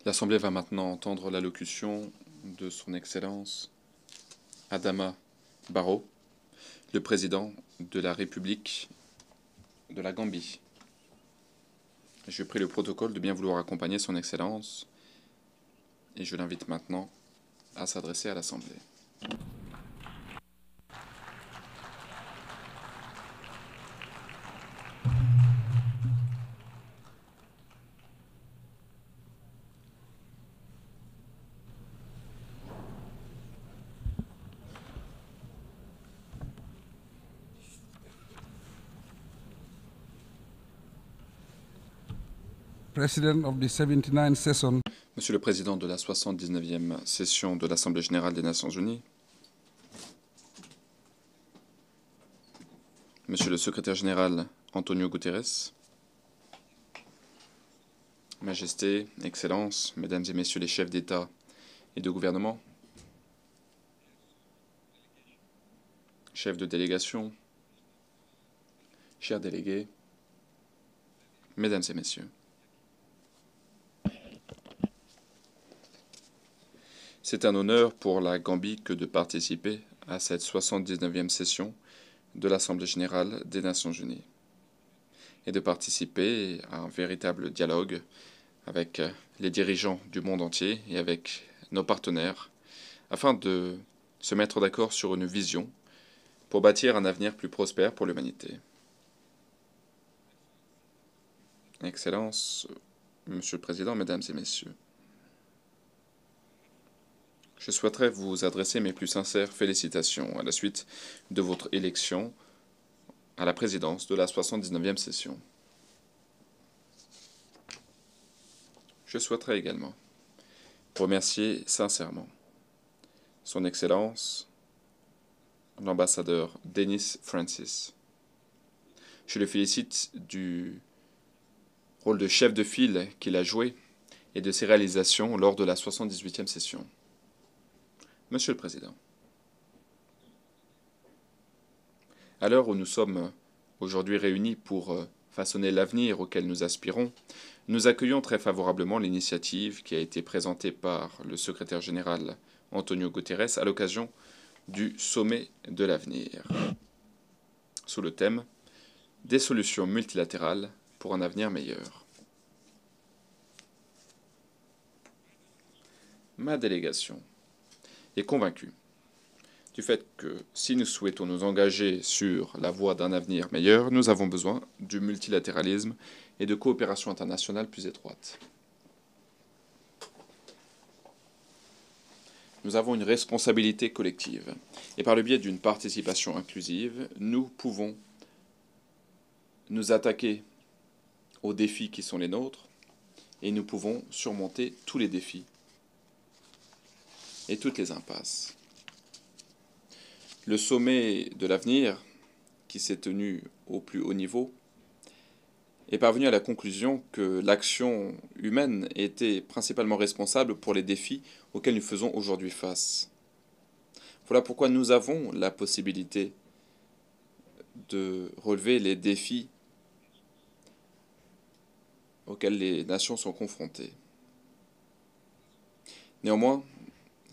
L'Assemblée va maintenant entendre l'allocution de Son Excellence Adama Barrow, le président de la République de la Gambie. Je prie le protocole de bien vouloir accompagner Son Excellence et je l'invite maintenant à s'adresser à l'Assemblée. President of the 79th session, Monsieur le Président de la 79e session de l'Assemblée générale des Nations unies, Monsieur le Secrétaire général Antonio Guterres, Majesté, Excellences, Mesdames et Messieurs les chefs d'État et de gouvernement, chefs de délégation, chers délégués, Mesdames et Messieurs. C'est un honneur pour la Gambie que de participer à cette 79e session de l'Assemblée générale des Nations unies et de participer à un véritable dialogue avec les dirigeants du monde entier et avec nos partenaires afin de se mettre d'accord sur une vision pour bâtir un avenir plus prospère pour l'humanité. Excellences, Monsieur le Président, Mesdames et Messieurs, je souhaiterais vous adresser mes plus sincères félicitations à la suite de votre élection à la présidence de la 79e session. Je souhaiterais également remercier sincèrement Son Excellence, l'ambassadeur Denis Francis. Je le félicite du rôle de chef de file qu'il a joué et de ses réalisations lors de la 78e session. Monsieur le Président, à l'heure où nous sommes aujourd'hui réunis pour façonner l'avenir auquel nous aspirons, nous accueillons très favorablement l'initiative qui a été présentée par le secrétaire général Antonio Guterres à l'occasion du sommet de l'avenir, sous le thème « Des solutions multilatérales pour un avenir meilleur ». Ma délégation est convaincu du fait que si nous souhaitons nous engager sur la voie d'un avenir meilleur, nous avons besoin du multilatéralisme et de coopération internationale plus étroite. Nous avons une responsabilité collective et par le biais d'une participation inclusive, nous pouvons nous attaquer aux défis qui sont les nôtres et nous pouvons surmonter tous les défis et toutes les impasses. Le sommet de l'avenir, qui s'est tenu au plus haut niveau, est parvenu à la conclusion que l'action humaine était principalement responsable pour les défis auxquels nous faisons aujourd'hui face. Voilà pourquoi nous avons la possibilité de relever les défis auxquels les nations sont confrontées. Néanmoins,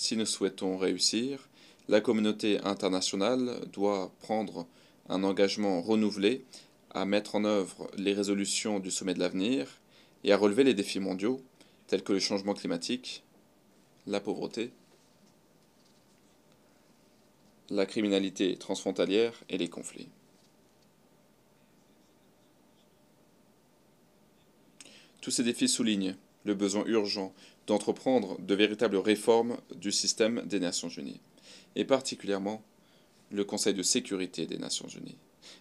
si nous souhaitons réussir, la communauté internationale doit prendre un engagement renouvelé à mettre en œuvre les résolutions du sommet de l'avenir et à relever les défis mondiaux tels que le changement climatique, la pauvreté, la criminalité transfrontalière et les conflits. Tous ces défis soulignent le besoin urgent d'entreprendre de véritables réformes du système des Nations unies, et particulièrement le Conseil de sécurité des Nations unies,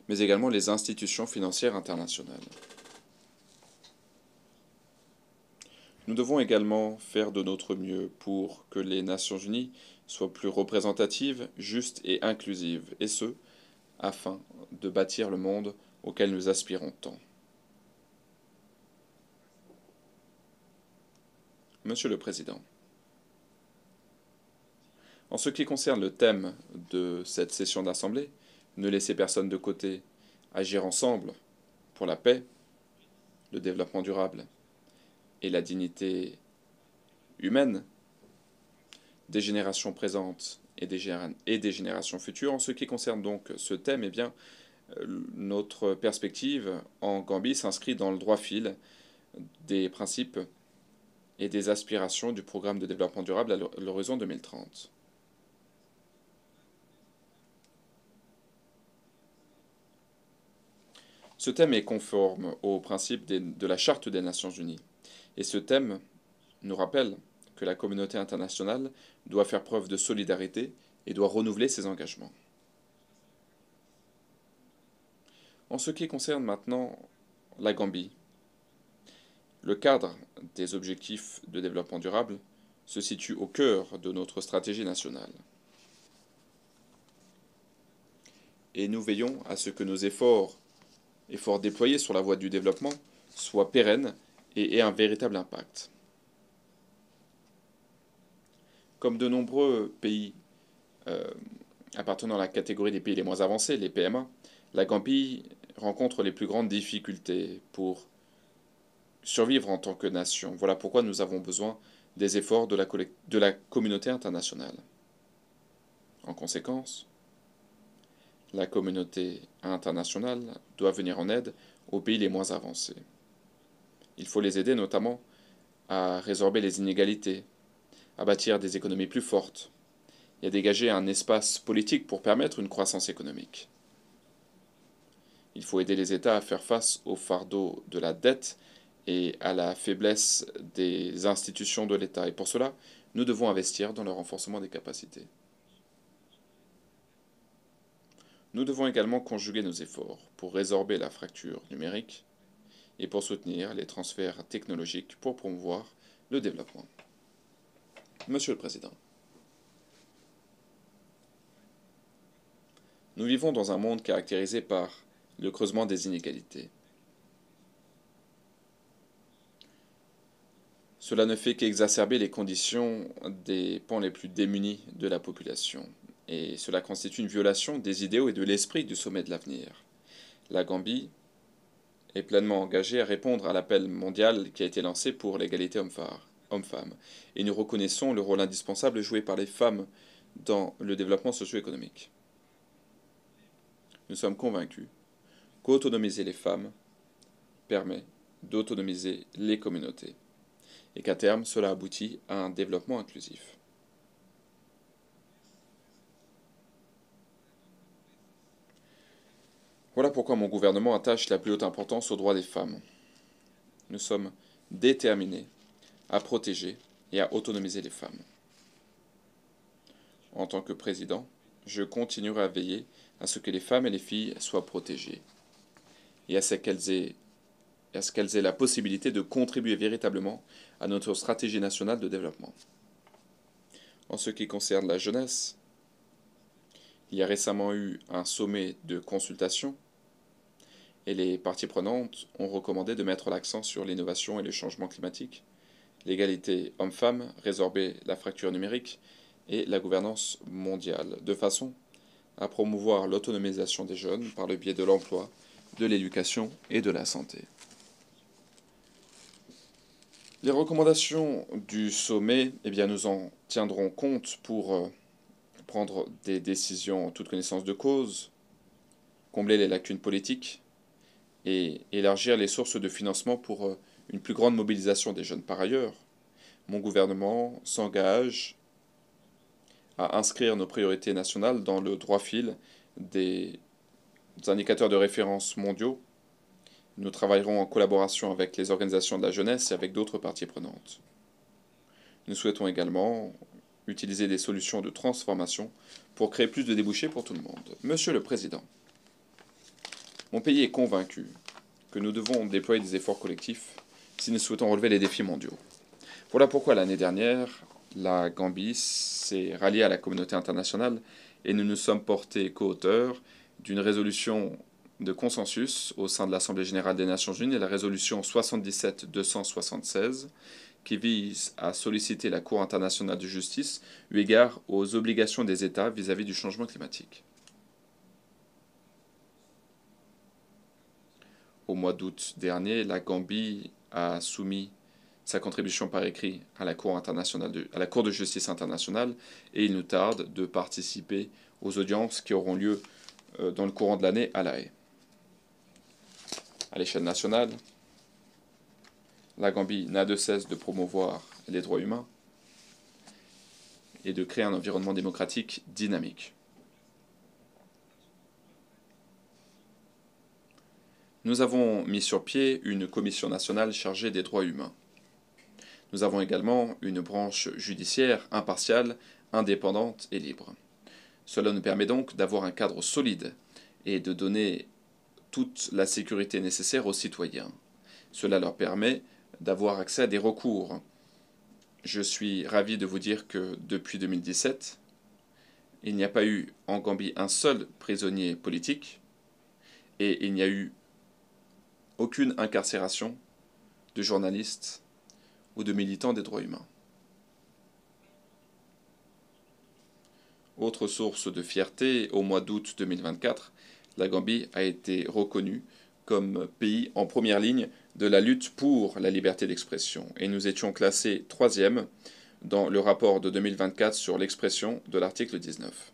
mais également les institutions financières internationales. Nous devons également faire de notre mieux pour que les Nations unies soient plus représentatives, justes et inclusives, et ce, afin de bâtir le monde auquel nous aspirons tant. Monsieur le Président, en ce qui concerne le thème de cette session d'Assemblée, ne laisser personne de côté, agir ensemble pour la paix, le développement durable et la dignité humaine, des générations présentes et des générations futures. En ce qui concerne donc ce thème, eh bien, notre perspective en Gambie s'inscrit dans le droit fil des principes et des aspirations du programme de développement durable à l'horizon 2030. Ce thème est conforme aux principes de la Charte des Nations Unies. Et ce thème nous rappelle que la communauté internationale doit faire preuve de solidarité et doit renouveler ses engagements. En ce qui concerne maintenant la Gambie, le cadre des objectifs de développement durable se situe au cœur de notre stratégie nationale. Et nous veillons à ce que nos efforts déployés sur la voie du développement soient pérennes et aient un véritable impact. Comme de nombreux pays appartenant à la catégorie des pays les moins avancés, les PMA, la Gambie rencontre les plus grandes difficultés pour survivre en tant que nation. Voilà pourquoi nous avons besoin des efforts de la communauté internationale. En conséquence, la communauté internationale doit venir en aide aux pays les moins avancés. Il faut les aider notamment à résorber les inégalités, à bâtir des économies plus fortes et à dégager un espace politique pour permettre une croissance économique. Il faut aider les États à faire face au fardeau de la dette et à la faiblesse des institutions de l'État. Et pour cela, nous devons investir dans le renforcement des capacités. Nous devons également conjuguer nos efforts pour résorber la fracture numérique et pour soutenir les transferts technologiques pour promouvoir le développement. Monsieur le Président, nous vivons dans un monde caractérisé par le creusement des inégalités. Cela ne fait qu'exacerber les conditions des pans les plus démunis de la population, et cela constitue une violation des idéaux et de l'esprit du sommet de l'avenir. La Gambie est pleinement engagée à répondre à l'appel mondial qui a été lancé pour l'égalité homme-femme, et nous reconnaissons le rôle indispensable joué par les femmes dans le développement socio-économique. Nous sommes convaincus qu'autonomiser les femmes permet d'autonomiser les communautés, et qu'à terme, cela aboutit à un développement inclusif. Voilà pourquoi mon gouvernement attache la plus haute importance aux droits des femmes. Nous sommes déterminés à protéger et à autonomiser les femmes. En tant que président, je continuerai à veiller à ce que les femmes et les filles soient protégées et à ce qu'elles aient la possibilité de contribuer véritablement à notre stratégie nationale de développement. En ce qui concerne la jeunesse, il y a récemment eu un sommet de consultation et les parties prenantes ont recommandé de mettre l'accent sur l'innovation et le changement climatique, l'égalité homme-femme, résorber la fracture numérique et la gouvernance mondiale, de façon à promouvoir l'autonomisation des jeunes par le biais de l'emploi, de l'éducation et de la santé. Les recommandations du sommet, eh bien, nous en tiendrons compte pour prendre des décisions en toute connaissance de cause, combler les lacunes politiques et élargir les sources de financement pour une plus grande mobilisation des jeunes. Par ailleurs, mon gouvernement s'engage à inscrire nos priorités nationales dans le droit fil des indicateurs de référence mondiaux. Nous travaillerons en collaboration avec les organisations de la jeunesse et avec d'autres parties prenantes. Nous souhaitons également utiliser des solutions de transformation pour créer plus de débouchés pour tout le monde. Monsieur le Président, mon pays est convaincu que nous devons déployer des efforts collectifs si nous souhaitons relever les défis mondiaux. Voilà pourquoi l'année dernière, la Gambie s'est ralliée à la communauté internationale et nous nous sommes portés co-auteurs d'une résolution de consensus au sein de l'Assemblée générale des Nations unies, la résolution 77-276, qui vise à solliciter la Cour internationale de justice eu égard aux obligations des États vis-à-vis du changement climatique. Au mois d'août dernier, la Gambie a soumis sa contribution par écrit à la Cour de justice internationale, et il nous tarde de participer aux audiences qui auront lieu dans le courant de l'année à La Haye. À l'échelle nationale, la Gambie n'a de cesse de promouvoir les droits humains et de créer un environnement démocratique dynamique. Nous avons mis sur pied une commission nationale chargée des droits humains. Nous avons également une branche judiciaire impartiale, indépendante et libre. Cela nous permet donc d'avoir un cadre solide et de donner toute la sécurité nécessaire aux citoyens. Cela leur permet d'avoir accès à des recours. Je suis ravi de vous dire que depuis 2017, il n'y a pas eu en Gambie un seul prisonnier politique et il n'y a eu aucune incarcération de journalistes ou de militants des droits humains. Autre source de fierté, au mois d'août 2024, la Gambie a été reconnue comme pays en première ligne de la lutte pour la liberté d'expression. Et nous étions classés 3e dans le rapport de 2024 sur l'expression de l'article 19.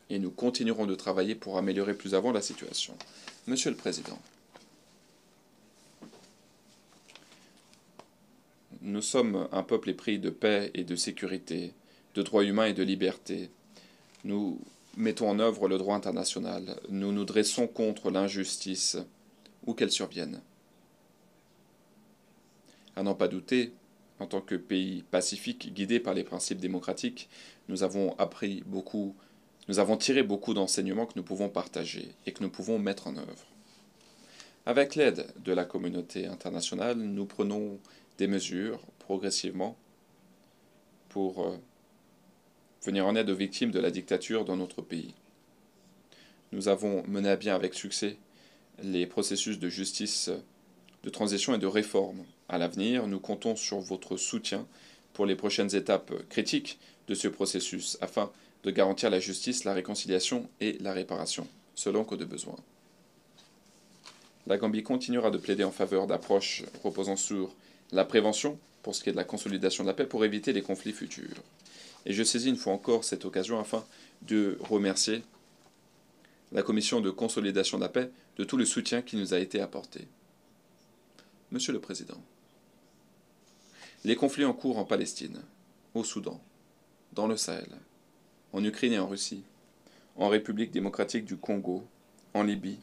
Et nous continuerons de travailler pour améliorer plus avant la situation. Monsieur le Président, nous sommes un peuple épris de paix et de sécurité, de droits humains et de liberté. Nous mettons en œuvre le droit international. Nous nous dressons contre l'injustice, où qu'elle survienne. À n'en pas douter, en tant que pays pacifique guidé par les principes démocratiques, nous avons appris beaucoup, nous avons tiré beaucoup d'enseignements que nous pouvons partager et que nous pouvons mettre en œuvre. Avec l'aide de la communauté internationale, nous prenons des mesures progressivement pour venir en aide aux victimes de la dictature dans notre pays. Nous avons mené à bien avec succès les processus de justice, de transition et de réforme. À l'avenir, nous comptons sur votre soutien pour les prochaines étapes critiques de ce processus afin de garantir la justice, la réconciliation et la réparation, selon que de besoin. La Gambie continuera de plaider en faveur d'approches reposant sur la prévention pour ce qui est de la consolidation de la paix pour éviter les conflits futurs. Et je saisis une fois encore cette occasion afin de remercier la Commission de consolidation de la paix de tout le soutien qui nous a été apporté. Monsieur le Président, les conflits en cours en Palestine, au Soudan, dans le Sahel, en Ukraine et en Russie, en République démocratique du Congo, en Libye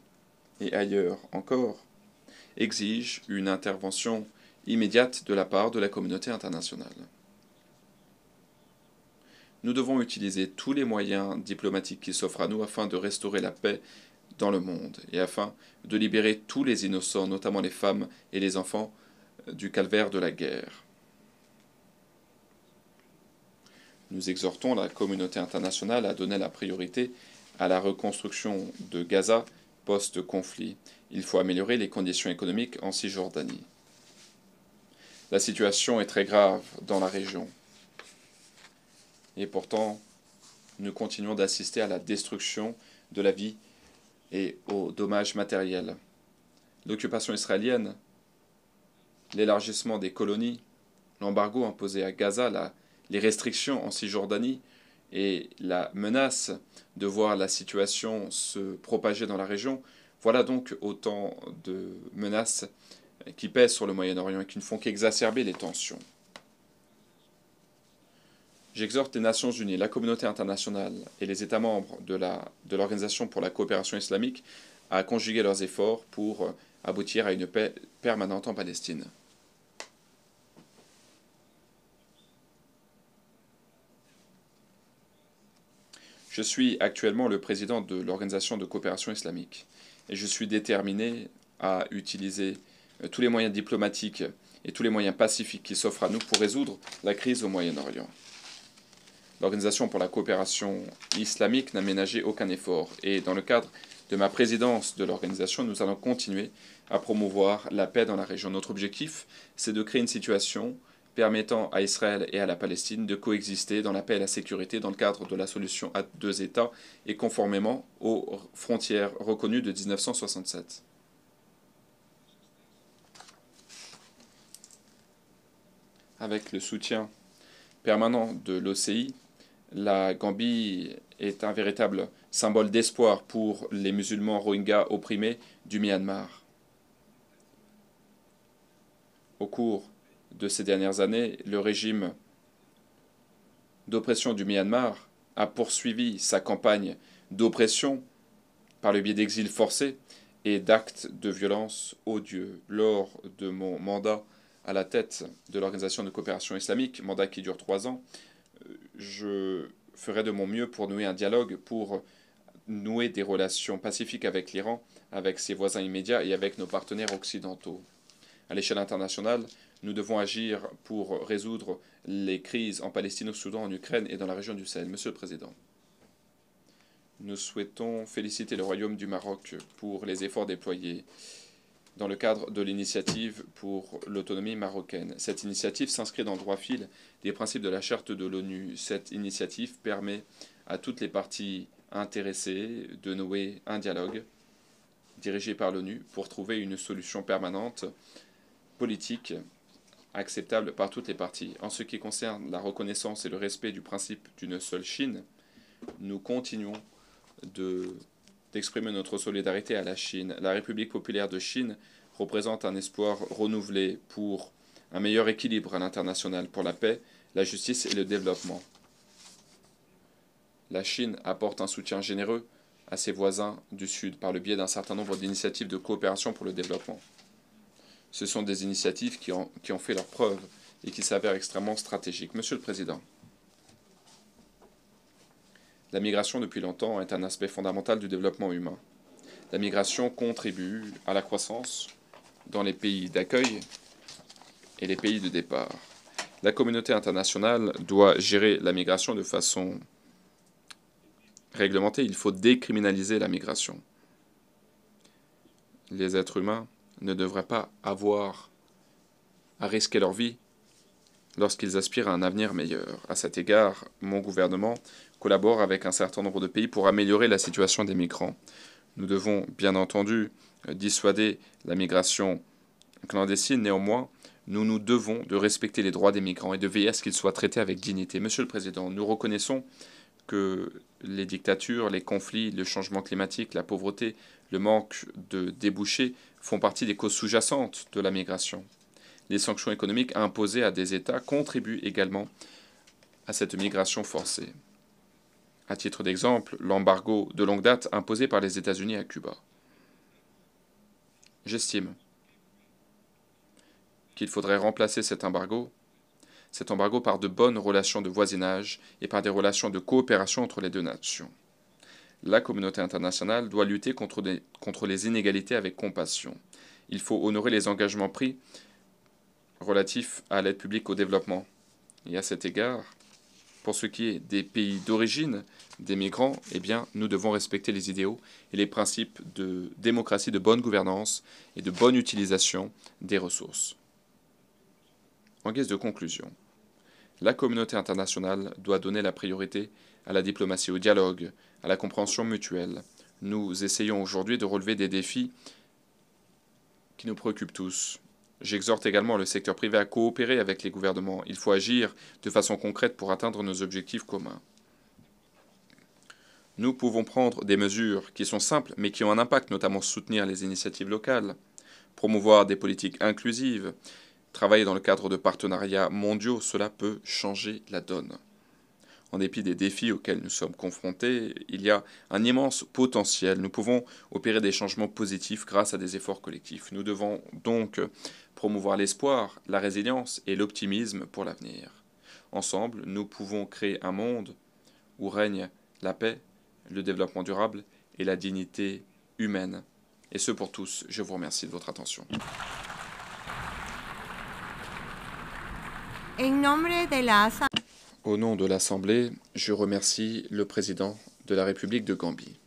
et ailleurs encore, exigent une intervention immédiate de la part de la communauté internationale. Nous devons utiliser tous les moyens diplomatiques qui s'offrent à nous afin de restaurer la paix dans le monde et afin de libérer tous les innocents, notamment les femmes et les enfants, du calvaire de la guerre. Nous exhortons la communauté internationale à donner la priorité à la reconstruction de Gaza post-conflit. Il faut améliorer les conditions économiques en Cisjordanie. La situation est très grave dans la région. Et pourtant, nous continuons d'assister à la destruction de la vie et aux dommages matériels. L'occupation israélienne, l'élargissement des colonies, l'embargo imposé à Gaza, les restrictions en Cisjordanie et la menace de voir la situation se propager dans la région, voilà donc autant de menaces qui pèsent sur le Moyen-Orient et qui ne font qu'exacerber les tensions. J'exhorte les Nations Unies, la communauté internationale et les États membres de l'Organisation pour la coopération islamique à conjuguer leurs efforts pour aboutir à une paix permanente en Palestine. Je suis actuellement le président de l'Organisation de coopération islamique et je suis déterminé à utiliser tous les moyens diplomatiques et tous les moyens pacifiques qui s'offrent à nous pour résoudre la crise au Moyen-Orient. L'Organisation pour la coopération islamique n'a ménagé aucun effort et dans le cadre de ma présidence de l'organisation, nous allons continuer à promouvoir la paix dans la région. Notre objectif, c'est de créer une situation permettant à Israël et à la Palestine de coexister dans la paix et la sécurité dans le cadre de la solution à deux États et conformément aux frontières reconnues de 1967. avec le soutien permanent de l'OCI, la Gambie est un véritable symbole d'espoir pour les musulmans rohingyas opprimés du Myanmar. Au cours de ces dernières années, le régime d'oppression du Myanmar a poursuivi sa campagne d'oppression par le biais d'exil forcé et d'actes de violence odieux. Lors de mon mandat à la tête de l'Organisation de coopération islamique, mandat qui dure 3 ans, je ferai de mon mieux pour nouer un dialogue, pour nouer des relations pacifiques avec l'Iran, avec ses voisins immédiats et avec nos partenaires occidentaux. À l'échelle internationale, nous devons agir pour résoudre les crises en Palestine, au Soudan, en Ukraine et dans la région du Sahel. Monsieur le Président, nous souhaitons féliciter le Royaume du Maroc pour les efforts déployés dans le cadre de l'initiative pour l'autonomie marocaine. Cette initiative s'inscrit dans le droit fil des principes de la Charte de l'ONU. Cette initiative permet à toutes les parties intéressées de nouer un dialogue dirigé par l'ONU pour trouver une solution permanente, politique, acceptable par toutes les parties. En ce qui concerne la reconnaissance et le respect du principe d'une seule Chine, nous continuons d'exprimer notre solidarité à la Chine. La République populaire de Chine représente un espoir renouvelé pour un meilleur équilibre à l'international, pour la paix, la justice et le développement. La Chine apporte un soutien généreux à ses voisins du Sud par le biais d'un certain nombre d'initiatives de coopération pour le développement. Ce sont des initiatives qui ont fait leurs preuves et qui s'avèrent extrêmement stratégiques. Monsieur le Président, la migration depuis longtemps est un aspect fondamental du développement humain. La migration contribue à la croissance dans les pays d'accueil et les pays de départ. La communauté internationale doit gérer la migration de façon réglementée. Il faut décriminaliser la migration. Les êtres humains ne devraient pas avoir à risquer leur vie lorsqu'ils aspirent à un avenir meilleur. À cet égard, mon gouvernement collabore avec un certain nombre de pays pour améliorer la situation des migrants. Nous devons bien entendu dissuader la migration clandestine. Néanmoins, nous nous devons de respecter les droits des migrants et de veiller à ce qu'ils soient traités avec dignité. Monsieur le Président, nous reconnaissons que les dictatures, les conflits, le changement climatique, la pauvreté, le manque de débouchés font partie des causes sous-jacentes de la migration. Les sanctions économiques imposées à des États contribuent également à cette migration forcée. À titre d'exemple, l'embargo de longue date imposé par les États-Unis à Cuba. J'estime qu'il faudrait remplacer cet embargo par de bonnes relations de voisinage et par des relations de coopération entre les deux nations. La communauté internationale doit lutter contre les inégalités avec compassion. Il faut honorer les engagements pris relatifs à l'aide publique au développement. Et à cet égard, pour ce qui est des pays d'origine des migrants, eh bien, nous devons respecter les idéaux et les principes de démocratie, de bonne gouvernance et de bonne utilisation des ressources. En guise de conclusion, la communauté internationale doit donner la priorité à la diplomatie, au dialogue, à la compréhension mutuelle. Nous essayons aujourd'hui de relever des défis qui nous préoccupent tous. J'exhorte également le secteur privé à coopérer avec les gouvernements. Il faut agir de façon concrète pour atteindre nos objectifs communs. Nous pouvons prendre des mesures qui sont simples, mais qui ont un impact, notamment soutenir les initiatives locales, promouvoir des politiques inclusives, travailler dans le cadre de partenariats mondiaux. Cela peut changer la donne. En dépit des défis auxquels nous sommes confrontés, il y a un immense potentiel. Nous pouvons opérer des changements positifs grâce à des efforts collectifs. Nous devons donc promouvoir l'espoir, la résilience et l'optimisme pour l'avenir. Ensemble, nous pouvons créer un monde où règne la paix, le développement durable et la dignité humaine. Et ce pour tous. Je vous remercie de votre attention. Au nom de l'Assemblée, je remercie le président de la République de Gambie.